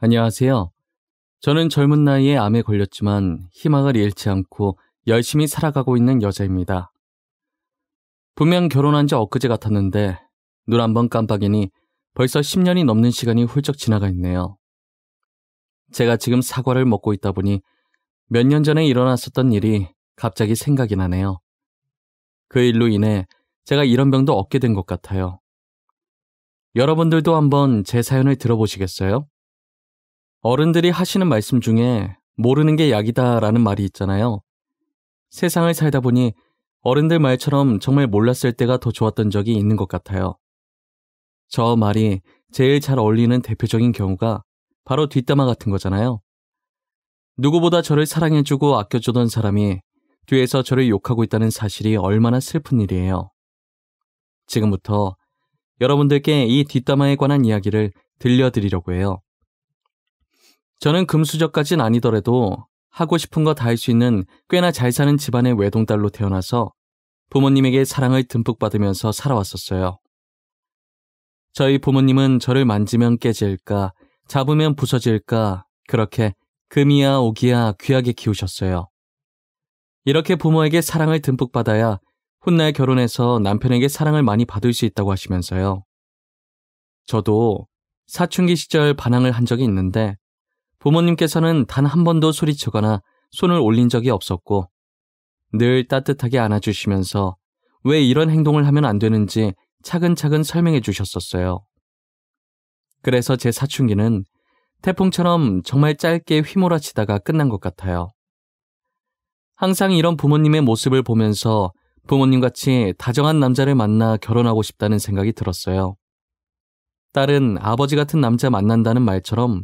안녕하세요. 저는 젊은 나이에 암에 걸렸지만 희망을 잃지 않고 열심히 살아가고 있는 여자입니다. 분명 결혼한 지 엊그제 같았는데 눈 한 번 깜빡이니 벌써 10년이 넘는 시간이 훌쩍 지나가 있네요. 제가 지금 사과를 먹고 있다 보니 몇 년 전에 일어났었던 일이 갑자기 생각이 나네요. 그 일로 인해 제가 이런 병도 얻게 된 것 같아요. 여러분들도 한번 제 사연을 들어보시겠어요? 어른들이 하시는 말씀 중에 모르는 게 약이다라는 말이 있잖아요. 세상을 살다 보니 어른들 말처럼 정말 몰랐을 때가 더 좋았던 적이 있는 것 같아요. 저 말이 제일 잘 어울리는 대표적인 경우가 바로 뒷담화 같은 거잖아요. 누구보다 저를 사랑해주고 아껴주던 사람이 뒤에서 저를 욕하고 있다는 사실이 얼마나 슬픈 일이에요. 지금부터 여러분들께 이 뒷담화에 관한 이야기를 들려드리려고 해요. 저는 금수저까진 아니더라도 하고 싶은 거 다 할 수 있는 꽤나 잘 사는 집안의 외동딸로 태어나서 부모님에게 사랑을 듬뿍 받으면서 살아왔었어요. 저희 부모님은 저를 만지면 깨질까, 잡으면 부서질까, 그렇게 금이야 오기야 귀하게 키우셨어요. 이렇게 부모에게 사랑을 듬뿍 받아야 훗날 결혼해서 남편에게 사랑을 많이 받을 수 있다고 하시면서요. 저도 사춘기 시절 반항을 한 적이 있는데 부모님께서는 단 한 번도 소리치거나 손을 올린 적이 없었고 늘 따뜻하게 안아주시면서 왜 이런 행동을 하면 안 되는지 차근차근 설명해 주셨었어요. 그래서 제 사춘기는 태풍처럼 정말 짧게 휘몰아치다가 끝난 것 같아요. 항상 이런 부모님의 모습을 보면서 부모님같이 다정한 남자를 만나 결혼하고 싶다는 생각이 들었어요. 딸은 아버지 같은 남자 만난다는 말처럼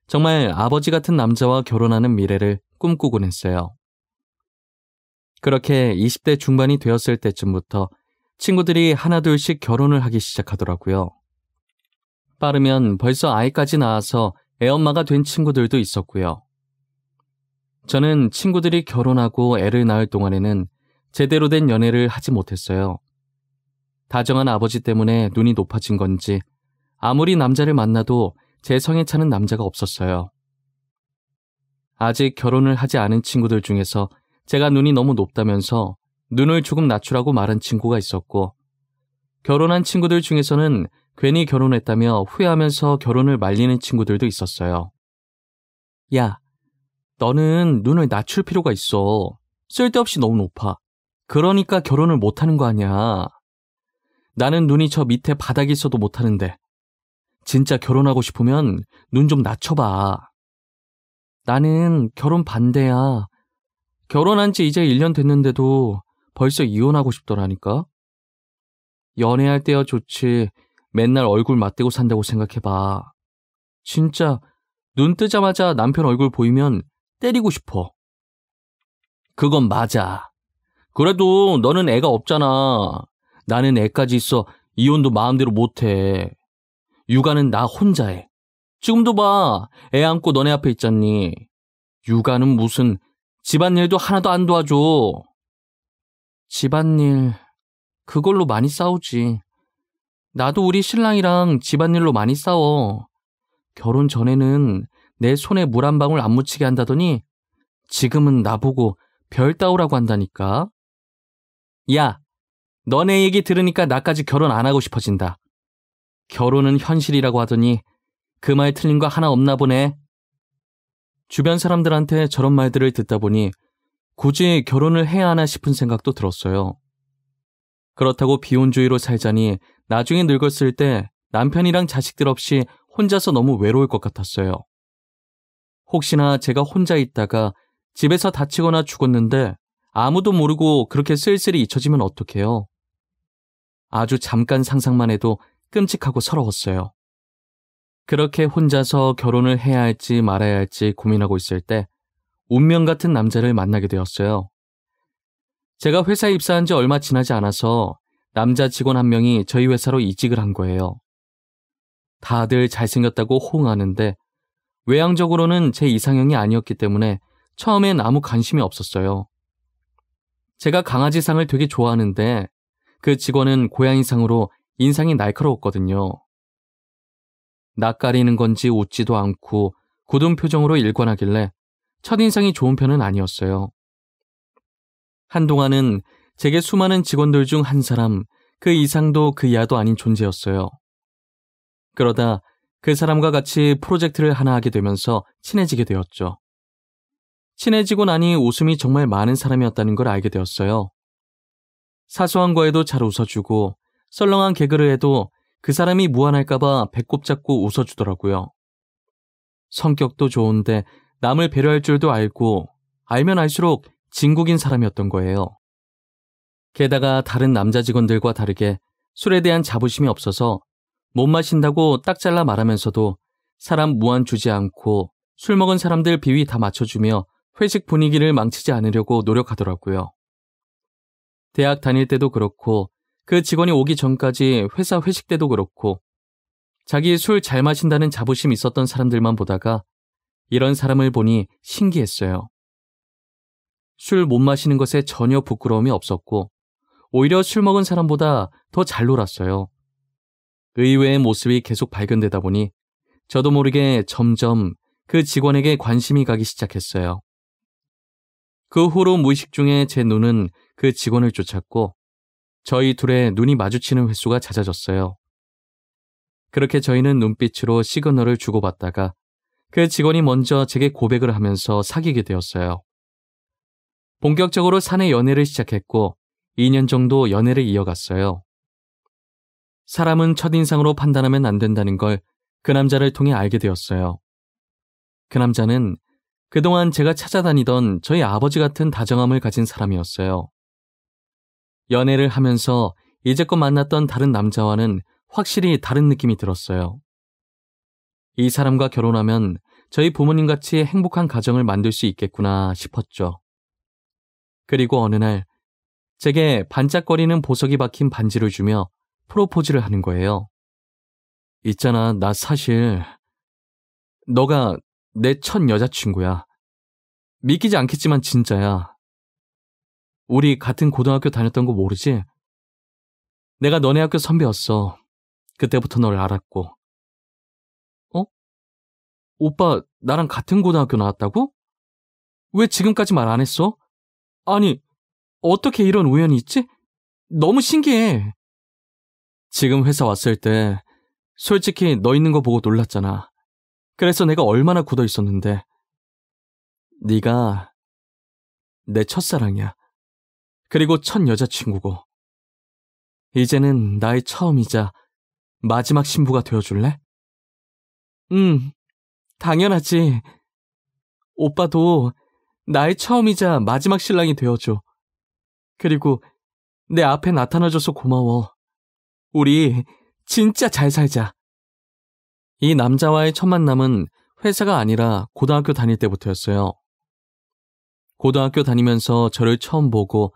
정말 아버지 같은 남자와 결혼하는 미래를 꿈꾸곤 했어요. 그렇게 20대 중반이 되었을 때쯤부터 친구들이 하나둘씩 결혼을 하기 시작하더라고요. 빠르면 벌써 아이까지 낳아서 애엄마가 된 친구들도 있었고요. 저는 친구들이 결혼하고 애를 낳을 동안에는 제대로 된 연애를 하지 못했어요. 다정한 아버지 때문에 눈이 높아진 건지 아무리 남자를 만나도 제 성에 차는 남자가 없었어요. 아직 결혼을 하지 않은 친구들 중에서 제가 눈이 너무 높다면서 눈을 조금 낮추라고 말한 친구가 있었고, 결혼한 친구들 중에서는 괜히 결혼했다며 후회하면서 결혼을 말리는 친구들도 있었어요. 야, 너는 눈을 낮출 필요가 있어. 쓸데없이 너무 높아. 그러니까 결혼을 못하는 거 아니야. 나는 눈이 저 밑에 바닥에 있어도 못하는데 진짜 결혼하고 싶으면 눈 좀 낮춰봐. 나는 결혼 반대야. 결혼한 지 이제 1년 됐는데도 벌써 이혼하고 싶더라니까. 연애할 때야 좋지. 맨날 얼굴 맞대고 산다고 생각해봐. 진짜 눈 뜨자마자 남편 얼굴 보이면 때리고 싶어. 그건 맞아. 그래도 너는 애가 없잖아. 나는 애까지 있어 이혼도 마음대로 못해. 육아는 나 혼자 해. 지금도 봐. 애 안고 너네 앞에 있잖니. 육아는 무슨 집안일도 하나도 안 도와줘. 집안일, 그걸로 많이 싸우지. 나도 우리 신랑이랑 집안일로 많이 싸워. 결혼 전에는 내 손에 물 한 방울 안 묻히게 한다더니 지금은 나보고 별 따오라고 한다니까. 야, 너네 얘기 들으니까 나까지 결혼 안 하고 싶어진다. 결혼은 현실이라고 하더니 그 말 틀린 거 하나 없나 보네. 주변 사람들한테 저런 말들을 듣다 보니 굳이 결혼을 해야 하나 싶은 생각도 들었어요. 그렇다고 비혼주의로 살자니 나중에 늙었을 때 남편이랑 자식들 없이 혼자서 너무 외로울 것 같았어요. 혹시나 제가 혼자 있다가 집에서 다치거나 죽었는데 아무도 모르고 그렇게 쓸쓸히 잊혀지면 어떡해요. 아주 잠깐 상상만 해도 끔찍하고 서러웠어요. 그렇게 혼자서 결혼을 해야 할지 말아야 할지 고민하고 있을 때 운명 같은 남자를 만나게 되었어요. 제가 회사에 입사한 지 얼마 지나지 않아서 남자 직원 한 명이 저희 회사로 이직을 한 거예요. 다들 잘생겼다고 호응하는데 외향적으로는 제 이상형이 아니었기 때문에 처음엔 아무 관심이 없었어요. 제가 강아지상을 되게 좋아하는데 그 직원은 고양이상으로 인상이 날카로웠거든요. 낯가리는 건지 웃지도 않고 굳은 표정으로 일관하길래 첫인상이 좋은 편은 아니었어요. 한동안은 제게 수많은 직원들 중 한 사람, 그 이상도 그 이하도 아닌 존재였어요. 그러다 그 사람과 같이 프로젝트를 하나 하게 되면서 친해지게 되었죠. 친해지고 나니 웃음이 정말 많은 사람이었다는 걸 알게 되었어요. 사소한 거에도 잘 웃어주고 썰렁한 개그를 해도 그 사람이 무안할까봐 배꼽 잡고 웃어주더라고요. 성격도 좋은데 남을 배려할 줄도 알고 알면 알수록 진국인 사람이었던 거예요. 게다가 다른 남자 직원들과 다르게 술에 대한 자부심이 없어서 못 마신다고 딱 잘라 말하면서도 사람 무안 주지 않고 술 먹은 사람들 비위 다 맞춰주며 회식 분위기를 망치지 않으려고 노력하더라고요. 대학 다닐 때도 그렇고 그 직원이 오기 전까지 회사 회식 때도 그렇고 자기 술 잘 마신다는 자부심 있었던 사람들만 보다가 이런 사람을 보니 신기했어요. 술 못 마시는 것에 전혀 부끄러움이 없었고 오히려 술 먹은 사람보다 더 잘 놀았어요. 의외의 모습이 계속 발견되다 보니 저도 모르게 점점 그 직원에게 관심이 가기 시작했어요. 그 후로 무의식 중에 제 눈은 그 직원을 쫓았고 저희 둘의 눈이 마주치는 횟수가 잦아졌어요. 그렇게 저희는 눈빛으로 시그널을 주고받다가 그 직원이 먼저 제게 고백을 하면서 사귀게 되었어요. 본격적으로 사내 연애를 시작했고 2년 정도 연애를 이어갔어요. 사람은 첫인상으로 판단하면 안 된다는 걸 그 남자를 통해 알게 되었어요. 그 남자는 그동안 제가 찾아다니던 저희 아버지 같은 다정함을 가진 사람이었어요. 연애를 하면서 이제껏 만났던 다른 남자와는 확실히 다른 느낌이 들었어요. 이 사람과 결혼하면 저희 부모님같이 행복한 가정을 만들 수 있겠구나 싶었죠. 그리고 어느 날 제게 반짝거리는 보석이 박힌 반지를 주며 프로포즈를 하는 거예요. 있잖아, 나 사실 너가 내 첫 여자친구야. 믿기지 않겠지만 진짜야. 우리 같은 고등학교 다녔던 거 모르지? 내가 너네 학교 선배였어. 그때부터 널 알았고. 어? 오빠 나랑 같은 고등학교 나왔다고? 왜 지금까지 말 안 했어? 아니, 어떻게 이런 우연이 있지? 너무 신기해. 지금 회사 왔을 때 솔직히 너 있는 거 보고 놀랐잖아. 그래서 내가 얼마나 굳어 있었는데. 네가 내 첫사랑이야. 그리고 첫 여자친구고. 이제는 나의 처음이자 마지막 신부가 되어줄래? 당연하지. 오빠도 나의 처음이자 마지막 신랑이 되어줘. 그리고 내 앞에 나타나줘서 고마워. 우리 진짜 잘 살자. 이 남자와의 첫 만남은 회사가 아니라 고등학교 다닐 때부터였어요. 고등학교 다니면서 저를 처음 보고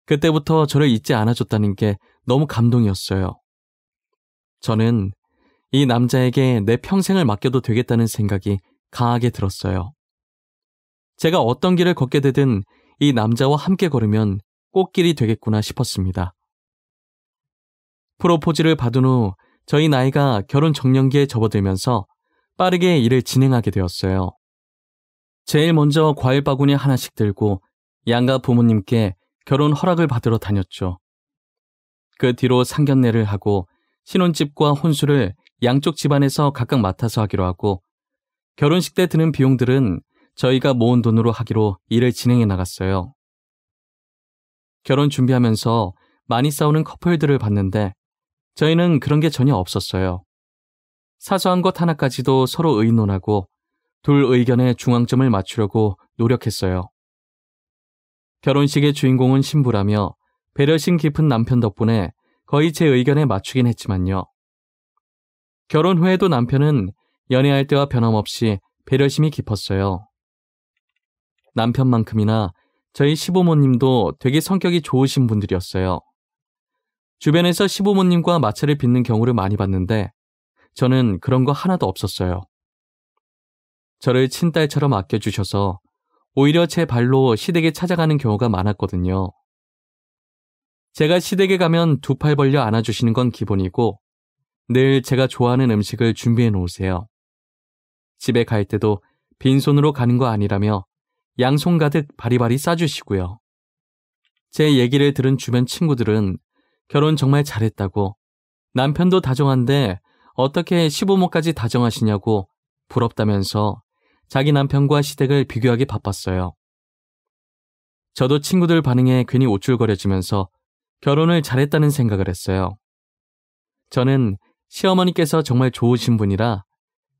그때부터 저를 잊지 않아줬다는 게 너무 감동이었어요. 저는 이 남자에게 내 평생을 맡겨도 되겠다는 생각이 강하게 들었어요. 제가 어떤 길을 걷게 되든 이 남자와 함께 걸으면 꽃길이 되겠구나 싶었습니다. 프로포즈를 받은 후 저희 나이가 결혼 정년기에 접어들면서 빠르게 일을 진행하게 되었어요. 제일 먼저 과일 바구니 하나씩 들고 양가 부모님께 결혼 허락을 받으러 다녔죠. 그 뒤로 상견례를 하고 신혼집과 혼수를 양쪽 집안에서 각각 맡아서 하기로 하고 결혼식 때 드는 비용들은 저희가 모은 돈으로 하기로 일을 진행해 나갔어요. 결혼 준비하면서 많이 싸우는 커플들을 봤는데 저희는 그런 게 전혀 없었어요. 사소한 것 하나까지도 서로 의논하고 둘 의견의 중앙점을 맞추려고 노력했어요. 결혼식의 주인공은 신부라며 배려심 깊은 남편 덕분에 거의 제 의견에 맞추긴 했지만요. 결혼 후에도 남편은 연애할 때와 변함없이 배려심이 깊었어요. 남편만큼이나 저희 시부모님도 되게 성격이 좋으신 분들이었어요. 주변에서 시부모님과 마찰을 빚는 경우를 많이 봤는데 저는 그런 거 하나도 없었어요. 저를 친딸처럼 아껴주셔서 오히려 제 발로 시댁에 찾아가는 경우가 많았거든요. 제가 시댁에 가면 두 팔 벌려 안아주시는 건 기본이고 늘 제가 좋아하는 음식을 준비해 놓으세요. 집에 갈 때도 빈손으로 가는 거 아니라며 양손 가득 바리바리 싸주시고요. 제 얘기를 들은 주변 친구들은 결혼 정말 잘했다고, 남편도 다정한데 어떻게 시부모까지 다정하시냐고 부럽다면서 자기 남편과 시댁을 비교하기 바빴어요. 저도 친구들 반응에 괜히 우쭐거려지면서 결혼을 잘했다는 생각을 했어요. 저는 시어머니께서 정말 좋으신 분이라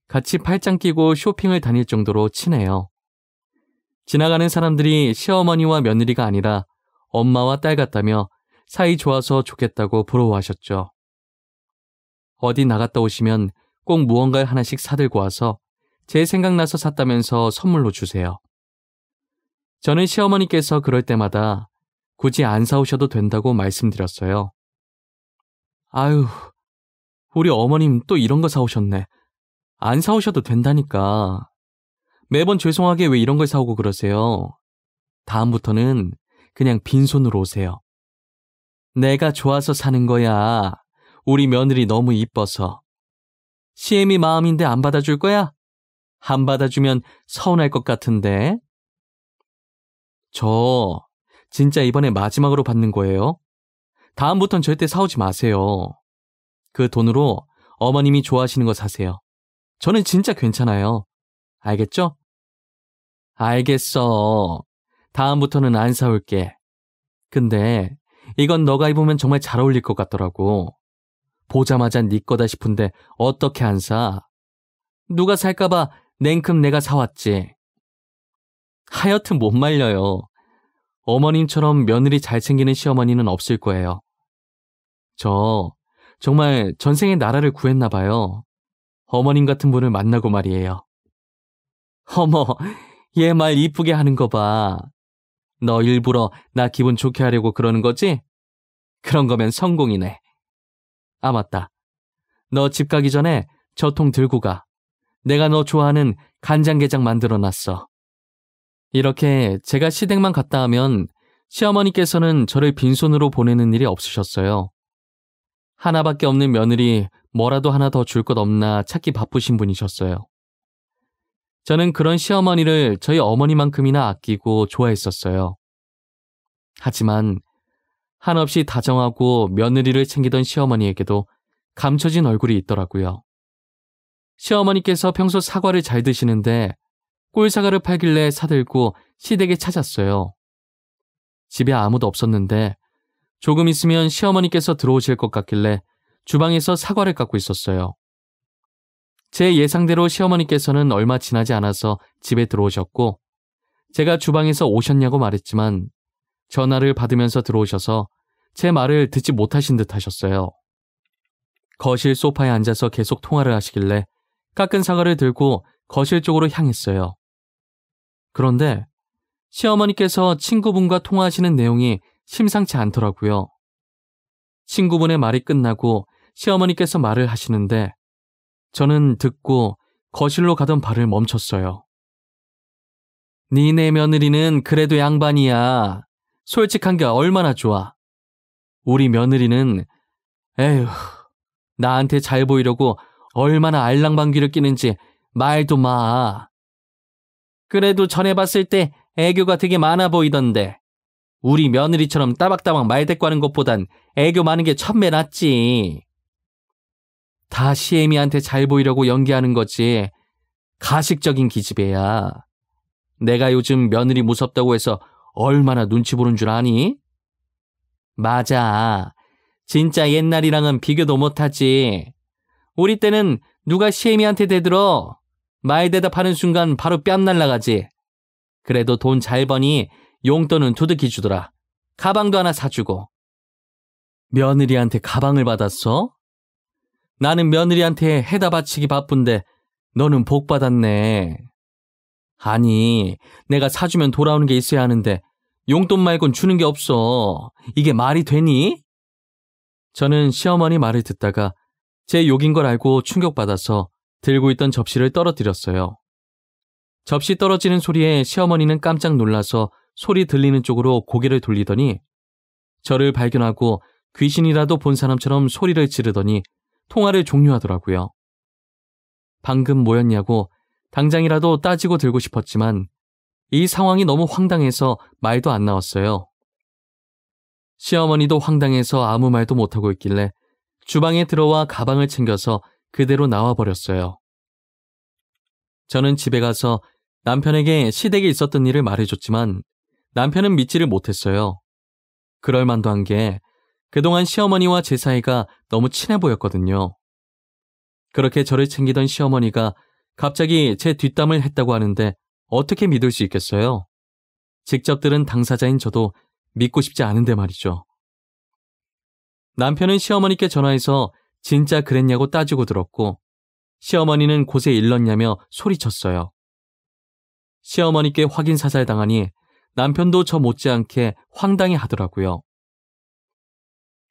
같이 팔짱 끼고 쇼핑을 다닐 정도로 친해요. 지나가는 사람들이 시어머니와 며느리가 아니라 엄마와 딸 같다며 사이 좋아서 좋겠다고 부러워하셨죠. 어디 나갔다 오시면 꼭 무언가를 하나씩 사들고 와서 제 생각나서 샀다면서 선물로 주세요. 저는 시어머니께서 그럴 때마다 굳이 안 사오셔도 된다고 말씀드렸어요. 아유, 우리 어머님 또 이런 거 사오셨네. 안 사오셔도 된다니까. 매번 죄송하게 왜 이런 걸 사오고 그러세요. 다음부터는 그냥 빈손으로 오세요. 내가 좋아서 사는 거야. 우리 며느리 너무 이뻐서. 시애미 마음인데 안 받아줄 거야? 안 받아주면 서운할 것 같은데. 저 진짜 이번에 마지막으로 받는 거예요. 다음부턴 절대 사오지 마세요. 그 돈으로 어머님이 좋아하시는 거 사세요. 저는 진짜 괜찮아요. 알겠죠? 알겠어. 다음부터는 안 사올게. 근데 이건 너가 입으면 정말 잘 어울릴 것 같더라고. 보자마자 네 거다 싶은데 어떻게 안 사? 누가 살까봐 냉큼 내가 사왔지. 하여튼 못 말려요. 어머님처럼 며느리 잘 챙기는 시어머니는 없을 거예요. 저 정말 전생에 나라를 구했나 봐요. 어머님 같은 분을 만나고 말이에요. 어머, 얘 말 이쁘게 하는 거 봐. 너 일부러 나 기분 좋게 하려고 그러는 거지? 그런 거면 성공이네. 아, 맞다. 너 집 가기 전에 저 통 들고 가. 내가 너 좋아하는 간장게장 만들어놨어. 이렇게 제가 시댁만 갔다 하면 시어머니께서는 저를 빈손으로 보내는 일이 없으셨어요. 하나밖에 없는 며느리 뭐라도 하나 더 줄 것 없나 찾기 바쁘신 분이셨어요. 저는 그런 시어머니를 저희 어머니만큼이나 아끼고 좋아했었어요. 하지만 한없이 다정하고 며느리를 챙기던 시어머니에게도 감춰진 얼굴이 있더라고요. 시어머니께서 평소 사과를 잘 드시는데 꿀사과를 팔길래 사들고 시댁에 찾았어요. 집에 아무도 없었는데 조금 있으면 시어머니께서 들어오실 것 같길래 주방에서 사과를 깎고 있었어요. 제 예상대로 시어머니께서는 얼마 지나지 않아서 집에 들어오셨고 제가 주방에서 오셨냐고 말했지만 전화를 받으면서 들어오셔서 제 말을 듣지 못하신 듯 하셨어요. 거실 소파에 앉아서 계속 통화를 하시길래 깎은 사과를 들고 거실 쪽으로 향했어요. 그런데 시어머니께서 친구분과 통화하시는 내용이 심상치 않더라고요. 친구분의 말이 끝나고 시어머니께서 말을 하시는데 저는 듣고 거실로 가던 발을 멈췄어요. 니네 며느리는 그래도 양반이야. 솔직한 게 얼마나 좋아. 우리 며느리는 에휴, 나한테 잘 보이려고 얼마나 알랑방귀를 끼는지 말도 마. 그래도 전에 봤을 때 애교가 되게 많아 보이던데. 우리 며느리처럼 따박따박 말대꾸하는 것보단 애교 많은 게 천배 낫지. 다 시애미한테 잘 보이려고 연기하는 거지. 가식적인 기집애야. 내가 요즘 며느리 무섭다고 해서 얼마나 눈치 보는 줄 아니? 맞아. 진짜 옛날이랑은 비교도 못하지. 우리 때는 누가 시애미한테 대들어. 말 대답하는 순간 바로 뺨 날라가지. 그래도 돈 잘 버니 용돈은 두둑이 주더라. 가방도 하나 사주고. 며느리한테 가방을 받았어? 나는 며느리한테 해다 바치기 바쁜데 너는 복 받았네. 아니, 내가 사주면 돌아오는 게 있어야 하는데 용돈 말곤 주는 게 없어. 이게 말이 되니? 저는 시어머니 말을 듣다가 제 욕인 걸 알고 충격받아서 들고 있던 접시를 떨어뜨렸어요. 접시 떨어지는 소리에 시어머니는 깜짝 놀라서 소리 들리는 쪽으로 고개를 돌리더니 저를 발견하고 귀신이라도 본 사람처럼 소리를 지르더니 통화를 종료하더라고요. 방금 뭐였냐고 당장이라도 따지고 들고 싶었지만 이 상황이 너무 황당해서 말도 안 나왔어요. 시어머니도 황당해서 아무 말도 못하고 있길래 주방에 들어와 가방을 챙겨서 그대로 나와버렸어요. 저는 집에 가서 남편에게 시댁에 있었던 일을 말해줬지만 남편은 믿지를 못했어요. 그럴 만도 한 게 그동안 시어머니와 제 사이가 너무 친해 보였거든요. 그렇게 저를 챙기던 시어머니가 갑자기 제 뒷담을 했다고 하는데 어떻게 믿을 수 있겠어요? 직접 들은 당사자인 저도 믿고 싶지 않은데 말이죠. 남편은 시어머니께 전화해서 진짜 그랬냐고 따지고 들었고 시어머니는 곳에 일렀냐며 소리쳤어요. 시어머니께 확인 사살당하니 남편도 저 못지않게 황당해 하더라고요.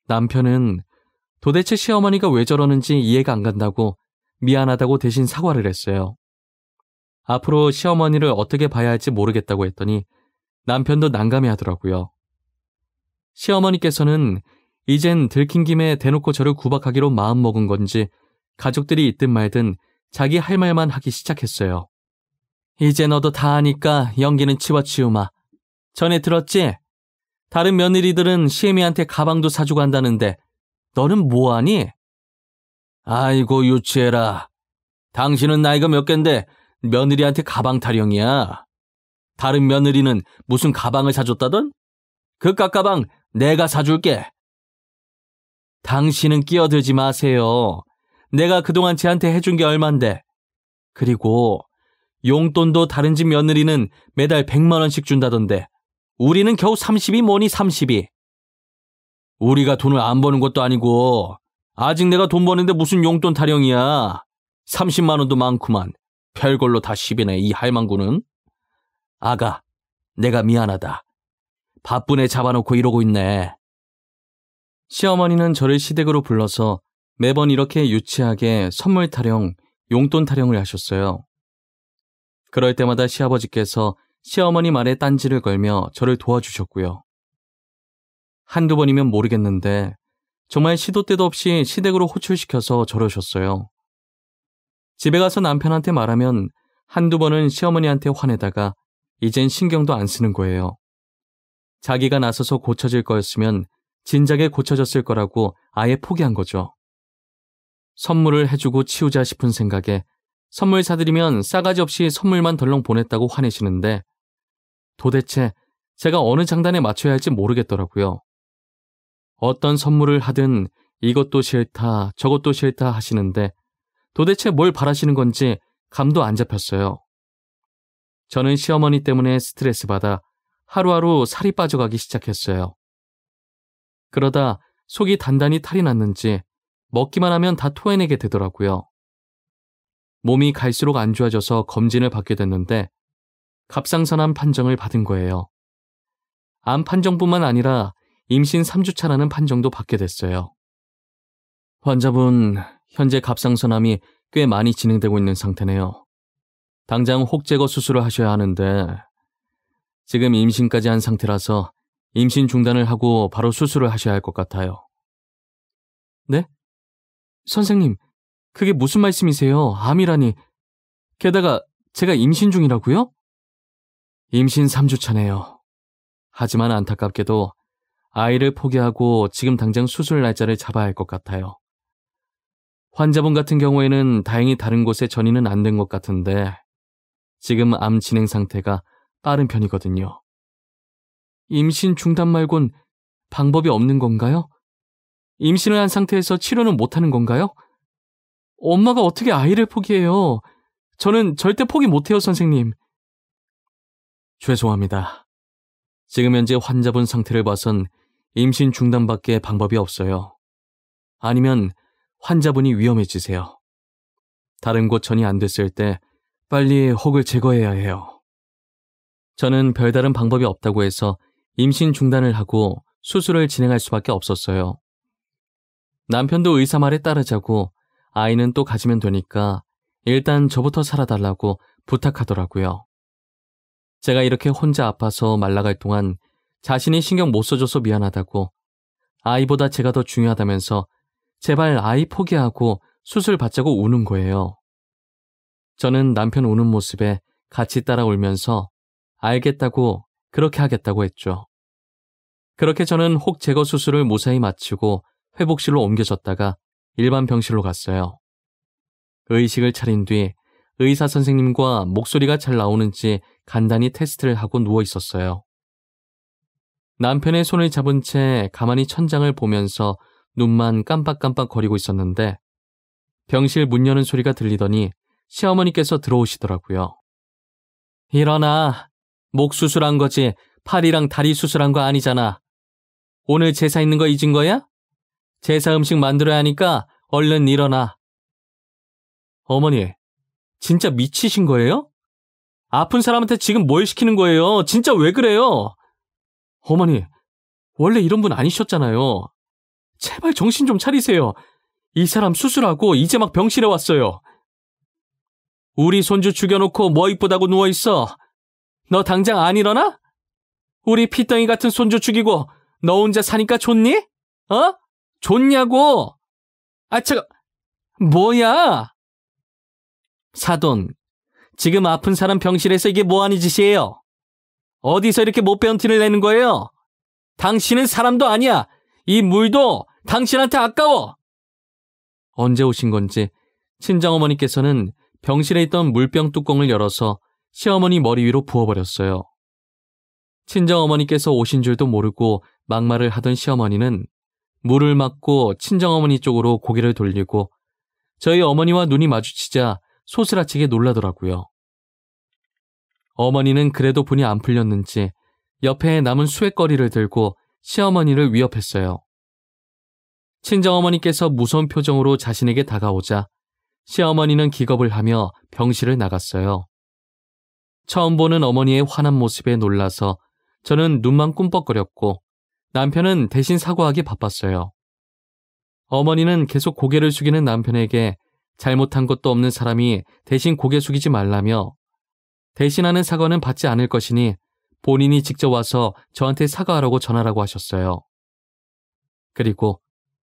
남편은 도대체 시어머니가 왜 저러는지 이해가 안 간다고 미안하다고 대신 사과를 했어요. 앞으로 시어머니를 어떻게 봐야 할지 모르겠다고 했더니 남편도 난감해 하더라고요. 시어머니께서는 이젠 들킨 김에 대놓고 저를 구박하기로 마음먹은 건지 가족들이 있든 말든 자기 할 말만 하기 시작했어요. 이제 너도 다 아니까 연기는 치워치우마. 전에 들었지? 다른 며느리들은 시애미한테 가방도 사주고 한다는데 너는 뭐하니? 아이고 유치해라. 당신은 나이가 몇 갠데 며느리한테 가방 타령이야. 다른 며느리는 무슨 가방을 사줬다던? 그 깎가방 내가 사줄게. 당신은 끼어들지 마세요. 내가 그동안 쟤한테 해준 게 얼만데. 그리고 용돈도 다른 집 며느리는 매달 100만 원씩 준다던데 우리는 겨우 30이 뭐니 30이. 우리가 돈을 안 버는 것도 아니고 아직 내가 돈 버는데 무슨 용돈 타령이야. 30만 원도 많구만. 별걸로 다 10이네 이 할망구는. 아가, 내가 미안하다. 바쁜 애 잡아놓고 이러고 있네. 시어머니는 저를 시댁으로 불러서 매번 이렇게 유치하게 선물 타령, 용돈 타령을 하셨어요. 그럴 때마다 시아버지께서 시어머니 말에 딴지를 걸며 저를 도와주셨고요. 한두 번이면 모르겠는데 정말 시도 때도 없이 시댁으로 호출시켜서 저러셨어요. 집에 가서 남편한테 말하면 한두 번은 시어머니한테 화내다가 이젠 신경도 안 쓰는 거예요. 자기가 나서서 고쳐질 거였으면 진작에 고쳐졌을 거라고 아예 포기한 거죠. 선물을 해주고 치우자 싶은 생각에 선물 사드리면 싸가지 없이 선물만 덜렁 보냈다고 화내시는데 도대체 제가 어느 장단에 맞춰야 할지 모르겠더라고요. 어떤 선물을 하든 이것도 싫다 저것도 싫다 하시는데 도대체 뭘 바라시는 건지 감도 안 잡혔어요. 저는 시어머니 때문에 스트레스 받아 하루하루 살이 빠져가기 시작했어요. 그러다 속이 단단히 탈이 났는지 먹기만 하면 다 토해내게 되더라고요. 몸이 갈수록 안 좋아져서 검진을 받게 됐는데 갑상선암 판정을 받은 거예요. 암 판정뿐만 아니라 임신 3주차라는 판정도 받게 됐어요. 환자분, 현재 갑상선암이 꽤 많이 진행되고 있는 상태네요. 당장 혹제거 수술을 하셔야 하는데 지금 임신까지 한 상태라서 임신 중단을 하고 바로 수술을 하셔야 할 것 같아요. 네? 선생님, 그게 무슨 말씀이세요? 암이라니. 게다가 제가 임신 중이라고요? 임신 3주차네요. 하지만 안타깝게도 아이를 포기하고 지금 당장 수술 날짜를 잡아야 할 것 같아요. 환자분 같은 경우에는 다행히 다른 곳에 전이는 안 된 것 같은데 지금 암 진행 상태가 빠른 편이거든요. 임신 중단 말곤 방법이 없는 건가요? 임신을 한 상태에서 치료는 못하는 건가요? 엄마가 어떻게 아이를 포기해요? 저는 절대 포기 못해요, 선생님. 죄송합니다. 지금 현재 환자분 상태를 봐선 임신 중단밖에 방법이 없어요. 아니면 환자분이 위험해지세요. 다른 곳 전이 안 됐을 때 빨리 혹을 제거해야 해요. 저는 별다른 방법이 없다고 해서 임신 중단을 하고 수술을 진행할 수밖에 없었어요. 남편도 의사 말에 따르자고 아이는 또 가지면 되니까 일단 저부터 살아달라고 부탁하더라고요. 제가 이렇게 혼자 아파서 말라갈 동안 자신이 신경 못 써줘서 미안하다고 아이보다 제가 더 중요하다면서 제발 아이 포기하고 수술 받자고 우는 거예요. 저는 남편 우는 모습에 같이 따라 울면서 알겠다고 그렇게 하겠다고 했죠. 그렇게 저는 혹 제거 수술을 무사히 마치고 회복실로 옮겨졌다가 일반 병실로 갔어요. 의식을 차린 뒤 의사 선생님과 목소리가 잘 나오는지 간단히 테스트를 하고 누워 있었어요. 남편의 손을 잡은 채 가만히 천장을 보면서 눈만 깜빡깜빡 거리고 있었는데 병실 문 여는 소리가 들리더니 시어머니께서 들어오시더라고요. 일어나. 목 수술한 거지 팔이랑 다리 수술한 거 아니잖아. 오늘 제사 있는 거 잊은 거야? 제사 음식 만들어야 하니까 얼른 일어나. 어머니, 진짜 미치신 거예요? 아픈 사람한테 지금 뭘 시키는 거예요? 진짜 왜 그래요? 어머니, 원래 이런 분 아니셨잖아요. 제발 정신 좀 차리세요. 이 사람 수술하고 이제 막 병실에 왔어요. 우리 손주 죽여놓고 뭐 이쁘다고 누워있어. 너 당장 안 일어나? 우리 피덩이 같은 손주 죽이고 너 혼자 사니까 좋니? 어? 좋냐고? 아, 뭐야? 사돈, 지금 아픈 사람 병실에서 이게 뭐하는 짓이에요? 어디서 이렇게 못 배운 티를 내는 거예요? 당신은 사람도 아니야. 이 물도 당신한테 아까워. 언제 오신 건지 친정어머니께서는 병실에 있던 물병 뚜껑을 열어서 시어머니 머리 위로 부어버렸어요. 친정어머니께서 오신 줄도 모르고 막말을 하던 시어머니는 물을 맞고 친정어머니 쪽으로 고개를 돌리고 저희 어머니와 눈이 마주치자 소스라치게 놀라더라고요. 어머니는 그래도 분이 안 풀렸는지 옆에 남은 수액거리를 들고 시어머니를 위협했어요. 친정어머니께서 무서운 표정으로 자신에게 다가오자 시어머니는 기겁을 하며 병실을 나갔어요. 처음 보는 어머니의 환한 모습에 놀라서 저는 눈만 꿈뻑거렸고 남편은 대신 사과하기 바빴어요. 어머니는 계속 고개를 숙이는 남편에게 잘못한 것도 없는 사람이 대신 고개 숙이지 말라며 대신하는 사과는 받지 않을 것이니 본인이 직접 와서 저한테 사과하라고 전하라고 하셨어요. 그리고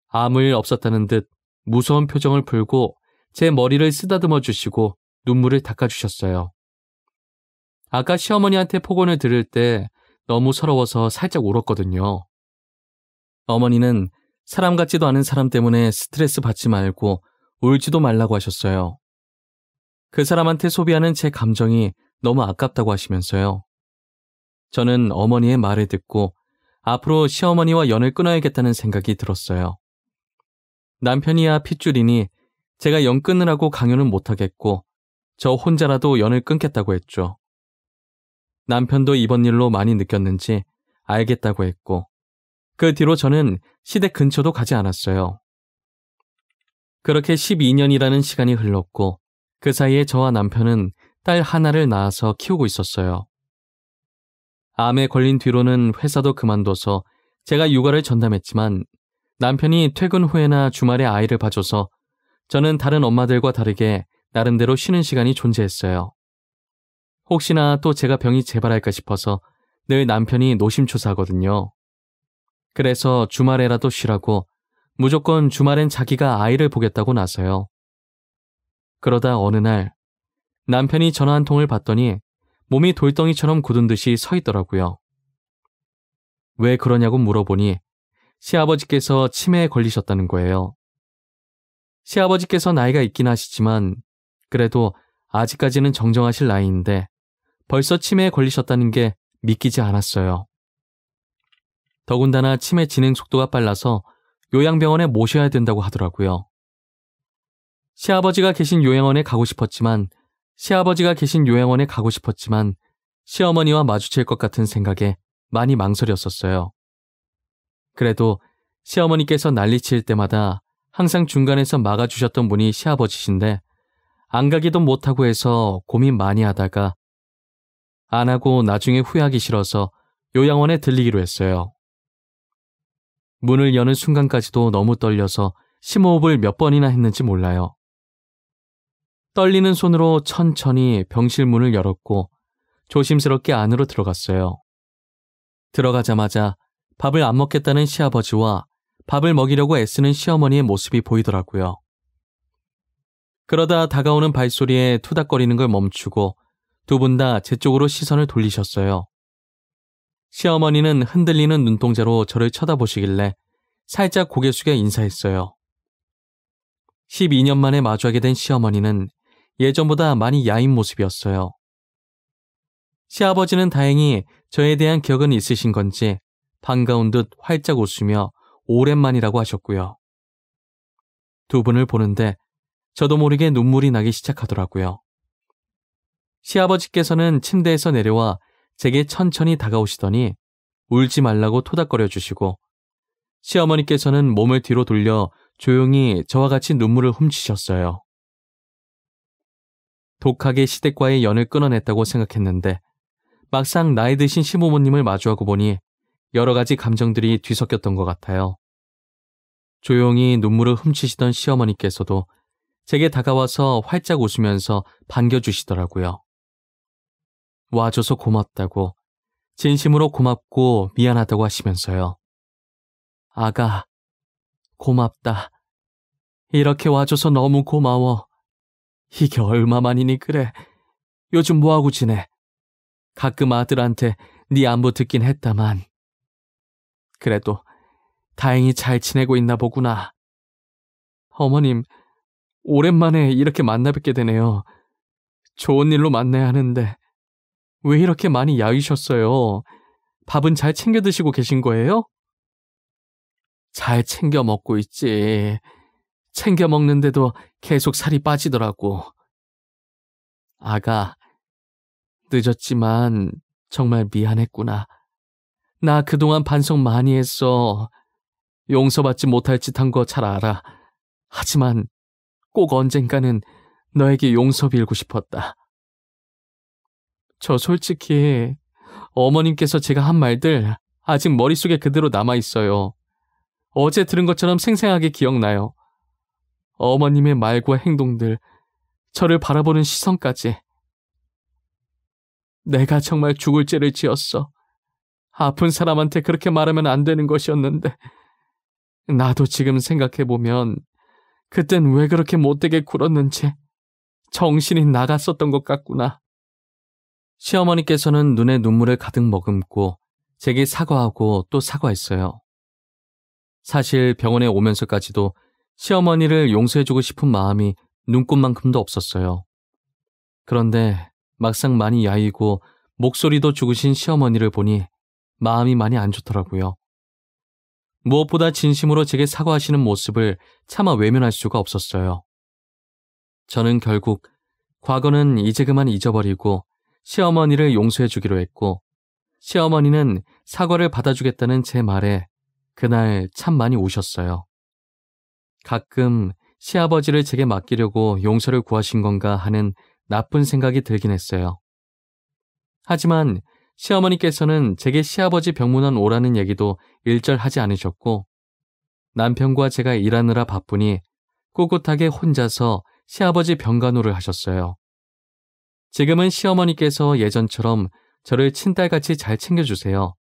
아무 일 없었다는 듯 무서운 표정을 풀고 제 머리를 쓰다듬어 주시고 눈물을 닦아주셨어요. 아까 시어머니한테 폭언을 들을 때 너무 서러워서 살짝 울었거든요. 어머니는 사람 같지도 않은 사람 때문에 스트레스 받지 말고 울지도 말라고 하셨어요. 그 사람한테 소비하는 제 감정이 너무 아깝다고 하시면서요. 저는 어머니의 말을 듣고 앞으로 시어머니와 연을 끊어야겠다는 생각이 들었어요. 남편이야 핏줄이니 제가 연 끊으라고 강요는 못하겠고 저 혼자라도 연을 끊겠다고 했죠. 남편도 이번 일로 많이 느꼈는지 알겠다고 했고 그 뒤로 저는 시댁 근처도 가지 않았어요. 그렇게 12년이라는 시간이 흘렀고 그 사이에 저와 남편은 딸 하나를 낳아서 키우고 있었어요. 암에 걸린 뒤로는 회사도 그만둬서 제가 육아를 전담했지만 남편이 퇴근 후에나 주말에 아이를 봐줘서 저는 다른 엄마들과 다르게 나름대로 쉬는 시간이 존재했어요. 혹시나 또 제가 병이 재발할까 싶어서 늘 남편이 노심초사하거든요. 그래서 주말에라도 쉬라고 무조건 주말엔 자기가 아이를 보겠다고 나서요. 그러다 어느 날 남편이 전화 한 통을 받더니 몸이 돌덩이처럼 굳은 듯이 서 있더라고요. 왜 그러냐고 물어보니 시아버지께서 치매에 걸리셨다는 거예요. 시아버지께서 나이가 있긴 하시지만 그래도 아직까지는 정정하실 나이인데 벌써 치매에 걸리셨다는 게 믿기지 않았어요. 더군다나 치매 진행 속도가 빨라서 요양병원에 모셔야 된다고 하더라고요. 시아버지가 계신 요양원에 가고 싶었지만 시어머니와 마주칠 것 같은 생각에 많이 망설였었어요. 그래도 시어머니께서 난리칠 때마다 항상 중간에서 막아주셨던 분이 시아버지신데 안 가기도 못하고 해서 고민 많이 하다가 안 하고 나중에 후회하기 싫어서 요양원에 들리기로 했어요. 문을 여는 순간까지도 너무 떨려서 심호흡을 몇 번이나 했는지 몰라요. 떨리는 손으로 천천히 병실 문을 열었고 조심스럽게 안으로 들어갔어요. 들어가자마자 밥을 안 먹겠다는 시아버지와 밥을 먹이려고 애쓰는 시어머니의 모습이 보이더라고요. 그러다 다가오는 발소리에 투닥거리는 걸 멈추고 두 분 다 제 쪽으로 시선을 돌리셨어요. 시어머니는 흔들리는 눈동자로 저를 쳐다보시길래 살짝 고개 숙여 인사했어요. 12년 만에 마주하게 된 시어머니는 예전보다 많이 야인 모습이었어요. 시아버지는 다행히 저에 대한 기억은 있으신 건지 반가운 듯 활짝 웃으며 오랜만이라고 하셨고요. 두 분을 보는데 저도 모르게 눈물이 나기 시작하더라고요. 시아버지께서는 침대에서 내려와 제게 천천히 다가오시더니 울지 말라고 토닥거려 주시고 시어머니께서는 몸을 뒤로 돌려 조용히 저와 같이 눈물을 훔치셨어요. 독하게 시댁과의 연을 끊어냈다고 생각했는데 막상 나이 드신 시부모님을 마주하고 보니 여러 가지 감정들이 뒤섞였던 것 같아요. 조용히 눈물을 훔치시던 시어머니께서도 제게 다가와서 활짝 웃으면서 반겨주시더라고요. 와줘서 고맙다고, 진심으로 고맙고 미안하다고 하시면서요. 아가, 고맙다. 이렇게 와줘서 너무 고마워. 이게 얼마만이니 그래. 요즘 뭐하고 지내? 가끔 아들한테 네 안부 듣긴 했다만. 그래도 다행히 잘 지내고 있나 보구나. 어머님, 오랜만에 이렇게 만나 뵙게 되네요. 좋은 일로 만나야 하는데 왜 이렇게 많이 야위셨어요? 밥은 잘 챙겨 드시고 계신 거예요? 잘 챙겨 먹고 있지. 챙겨 먹는데도 계속 살이 빠지더라고. 아가, 늦었지만 정말 미안했구나. 나 그동안 반성 많이 했어. 용서받지 못할 짓 한 거 잘 알아. 하지만 꼭 언젠가는 너에게 용서 빌고 싶었다. 저 솔직히 어머님께서 제가 한 말들 아직 머릿속에 그대로 남아있어요. 어제 들은 것처럼 생생하게 기억나요. 어머님의 말과 행동들, 저를 바라보는 시선까지. 내가 정말 죽을 죄를 지었어. 아픈 사람한테 그렇게 말하면 안 되는 것이었는데 나도 지금 생각해보면 그땐 왜 그렇게 못되게 굴었는지 정신이 나갔었던 것 같구나. 시어머니께서는 눈에 눈물을 가득 머금고 제게 사과하고 또 사과했어요. 사실 병원에 오면서까지도 시어머니를 용서해주고 싶은 마음이 눈꽃만큼도 없었어요. 그런데 막상 많이 야이고 목소리도 죽으신 시어머니를 보니 마음이 많이 안 좋더라고요. 무엇보다 진심으로 제게 사과하시는 모습을 차마 외면할 수가 없었어요. 저는 결국 과거는 이제 그만 잊어버리고 시어머니를 용서해주기로 했고 시어머니는 사과를 받아주겠다는 제 말에 그날 참 많이 우셨어요. 가끔 시아버지를 제게 맡기려고 용서를 구하신 건가 하는 나쁜 생각이 들긴 했어요. 하지만 시어머니께서는 제게 시아버지 병문안 오라는 얘기도 일절 하지 않으셨고 남편과 제가 일하느라 바쁘니 꿋꿋하게 혼자서 시아버지 병간호를 하셨어요. 지금은 시어머니께서 예전처럼 저를 친딸같이 잘 챙겨주세요.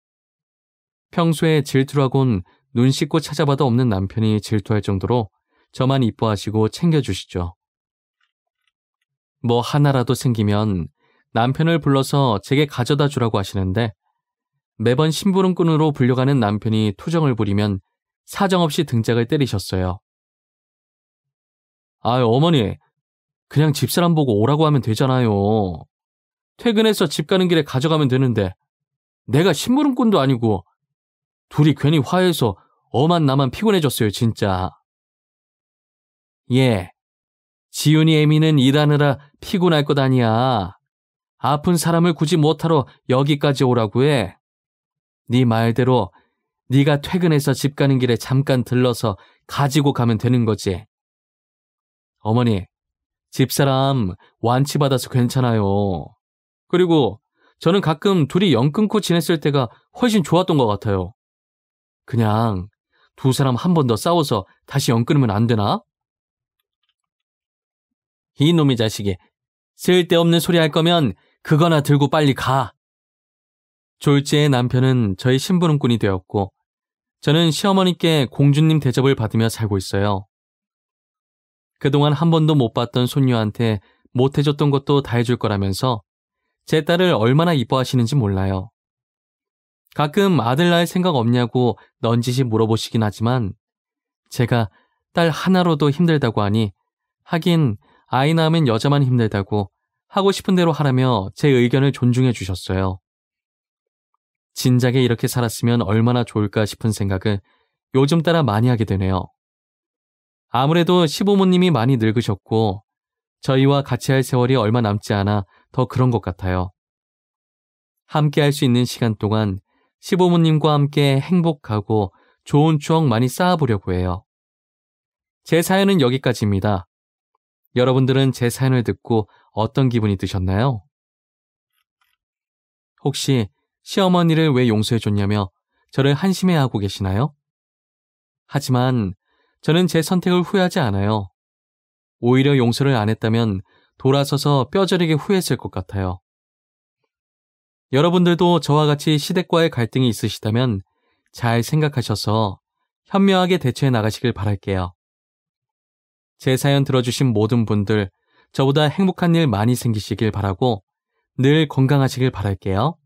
평소에 질투라곤 눈 씻고 찾아봐도 없는 남편이 질투할 정도로 저만 이뻐하시고 챙겨주시죠. 뭐 하나라도 생기면 남편을 불러서 제게 가져다 주라고 하시는데 매번 심부름꾼으로 불려가는 남편이 투정을 부리면 사정없이 등짝을 때리셨어요. 어머니, 그냥 집사람 보고 오라고 하면 되잖아요. 퇴근해서 집 가는 길에 가져가면 되는데 내가 심부름꾼도 아니고 둘이 괜히 화해해서 엄한 나만 피곤해졌어요, 진짜. 예, 지훈이 애미는 일하느라 피곤할 것 아니야. 아픈 사람을 굳이 못하러 여기까지 오라고 해. 네 말대로 네가 퇴근해서 집 가는 길에 잠깐 들러서 가지고 가면 되는 거지. 어머니, 집사람 완치받아서 괜찮아요. 그리고 저는 가끔 둘이 연 끊고 지냈을 때가 훨씬 좋았던 것 같아요. 그냥 두 사람 한 번 더 싸워서 다시 연 끊으면 안 되나? 이놈의 자식이 쓸데없는 소리 할 거면 그거나 들고 빨리 가. 졸지의 남편은 저의 심부름꾼이 되었고 저는 시어머니께 공주님 대접을 받으며 살고 있어요. 그동안 한 번도 못 봤던 손녀한테 못 해줬던 것도 다 해줄 거라면서 제 딸을 얼마나 이뻐하시는지 몰라요. 가끔 아들 낳을 생각 없냐고 넌지시 물어보시긴 하지만 제가 딸 하나로도 힘들다고 하니 하긴 아이 낳으면 여자만 힘들다고 하고 싶은 대로 하라며 제 의견을 존중해 주셨어요. 진작에 이렇게 살았으면 얼마나 좋을까 싶은 생각을 요즘 따라 많이 하게 되네요. 아무래도 시부모님이 많이 늙으셨고 저희와 같이 할 세월이 얼마 남지 않아 더 그런 것 같아요. 함께 할 수 있는 시간 동안 시부모님과 함께 행복하고 좋은 추억 많이 쌓아보려고 해요. 제 사연은 여기까지입니다. 여러분들은 제 사연을 듣고 어떤 기분이 드셨나요? 혹시 시어머니를 왜 용서해줬냐며 저를 한심해하고 계시나요? 하지만 저는 제 선택을 후회하지 않아요. 오히려 용서를 안 했다면 돌아서서 뼈저리게 후회했을 것 같아요. 여러분들도 저와 같이 시댁과의 갈등이 있으시다면 잘 생각하셔서 현명하게 대처해 나가시길 바랄게요. 제 사연 들어주신 모든 분들, 저보다 행복한 일 많이 생기시길 바라고 늘 건강하시길 바랄게요.